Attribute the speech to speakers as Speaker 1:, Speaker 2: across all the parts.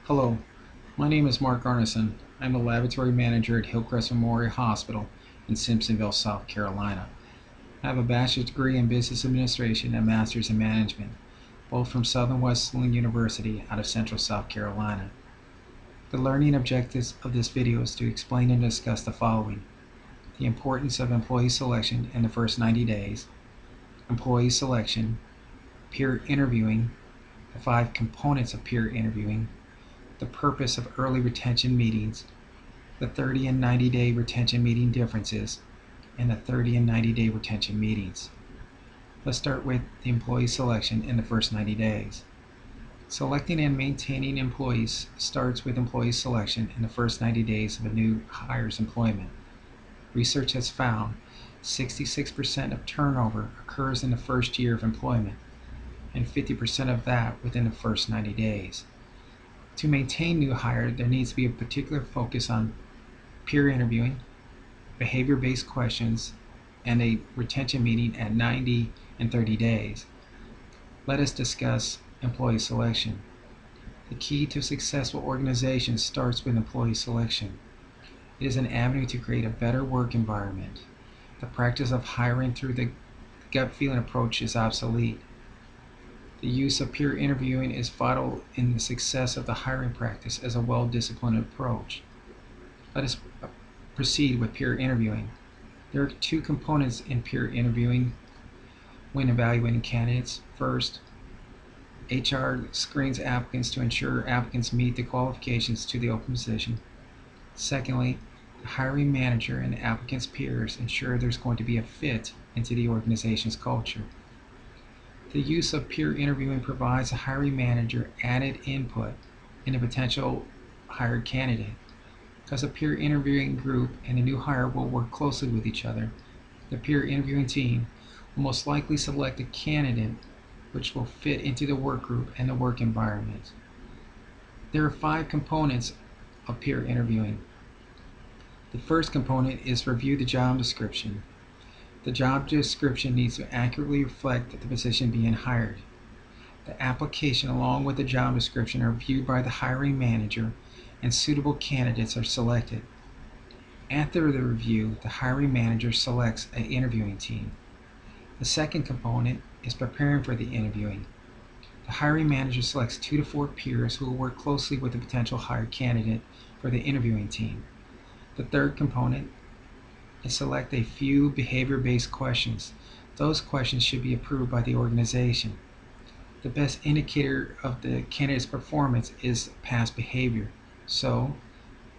Speaker 1: Hello, my name is Mark Arneson. I'm the laboratory manager at Hillcrest Memorial Hospital in Simpsonville, South Carolina. I have a bachelor's degree in business administration and master's in management, both from Southern Wesleyan University out of Central South Carolina. The learning objectives of this video is to explain and discuss the following: the importance of employee selection in the first 90 days, employee selection, peer interviewing, the 5 components of peer interviewing, the purpose of early retention meetings, the 30 and 90-day retention meeting differences, and the 30 and 90-day retention meetings. Let's start with the employee selection in the first 90 days. Selecting and maintaining employees starts with employee selection in the first 90 days of a new hire's employment. Research has found 66% of turnover occurs in the first year of employment, and 50% of that within the first 90 days. To maintain new hire, there needs to be a particular focus on peer interviewing, behavior-based questions, and a retention meeting at 90 and 30 days. Let us discuss employee selection. The key to successful organization starts with employee selection. It is an avenue to create a better work environment. The practice of hiring through the gut feeling approach is obsolete. The use of peer interviewing is vital in the success of the hiring practice as a well-disciplined approach. Let us proceed with peer interviewing. There are 2 components in peer interviewing when evaluating candidates. First, HR screens applicants to ensure applicants meet the qualifications to the open position. Secondly, the hiring manager and the applicant's peers ensure there's going to be a fit into the organization's culture. The use of peer interviewing provides a hiring manager added input in a potential hired candidate. Because a peer interviewing group and a new hire will work closely with each other, the peer interviewing team will most likely select a candidate which will fit into the work group and the work environment. There are 5 components of peer interviewing. The first component is review the job description. The job description needs to accurately reflect the position being hired. The application along with the job description are viewed by the hiring manager and suitable candidates are selected. After the review, the hiring manager selects an interviewing team. The second component is preparing for the interviewing. The hiring manager selects 2 to 4 peers who will work closely with the potential hired candidate for the interviewing team. The third component is select a few behavior-based questions. Those questions should be approved by the organization. The best indicator of the candidate's performance is past behavior. So,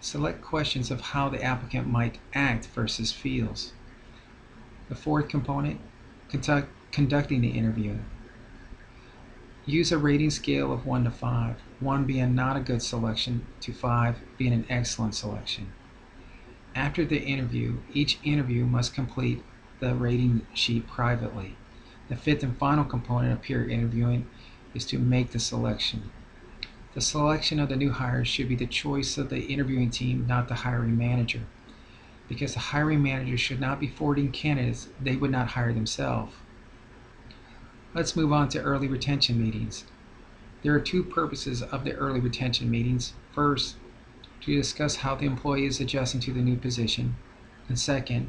Speaker 1: select questions of how the applicant might act versus feels. The fourth component, conducting the interview. Use a rating scale of 1 to 5, 1 being not a good selection to 5 being an excellent selection. After the interview, each interview must complete the rating sheet privately. The 5th and final component of peer interviewing is to make the selection. The selection of the new hires should be the choice of the interviewing team, not the hiring manager, because the hiring manager should not be forwarding candidates they would not hire themselves. Let's move on to early retention meetings. There are 2 purposes of the early retention meetings. First, to discuss how the employee is adjusting to the new position, and second,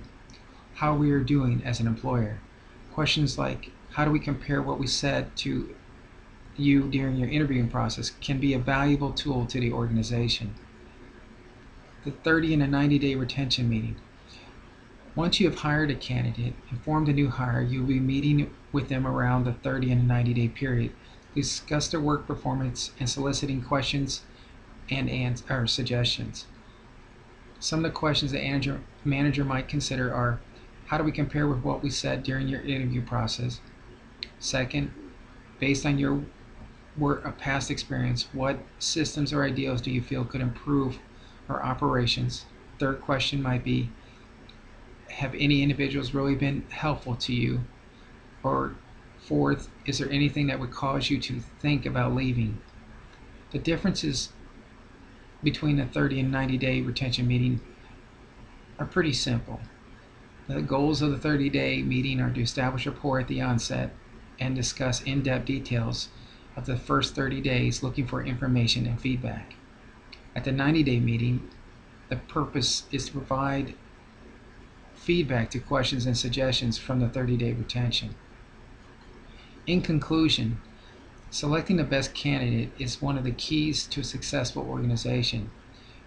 Speaker 1: how we are doing as an employer. Questions like, how do we compare what we said to you during your interviewing process can be a valuable tool to the organization. The 30 and the 90-day retention meeting. Once you have hired a candidate and formed a new hire, you'll be meeting with them around the 30 and 90-day period to discuss their work performance and soliciting questions and suggestions. Some of the questions the manager might consider are, how do we compare with what we said during your interview process? Second, based on your past experience, what systems or ideals do you feel could improve our operations? Third question might be, have any individuals really been helpful to you? Or fourth, is there anything that would cause you to think about leaving? The differences between the 30 and 90-day retention meeting are pretty simple. The goals of the 30-day meeting are to establish rapport at the onset and discuss in-depth details of the first 30 days, looking for information and feedback. At the 90-day meeting, the purpose is to provide feedback to questions and suggestions from the 30-day retention. In conclusion, selecting the best candidate is one of the keys to a successful organization.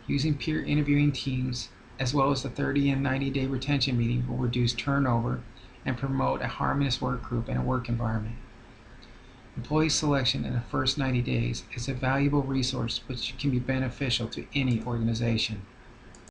Speaker 1: Using peer interviewing teams, as well as the 30 and 90-day retention meeting, will reduce turnover and promote a harmonious work group and a work environment. Employee selection in the first 90 days is a valuable resource which can be beneficial to any organization.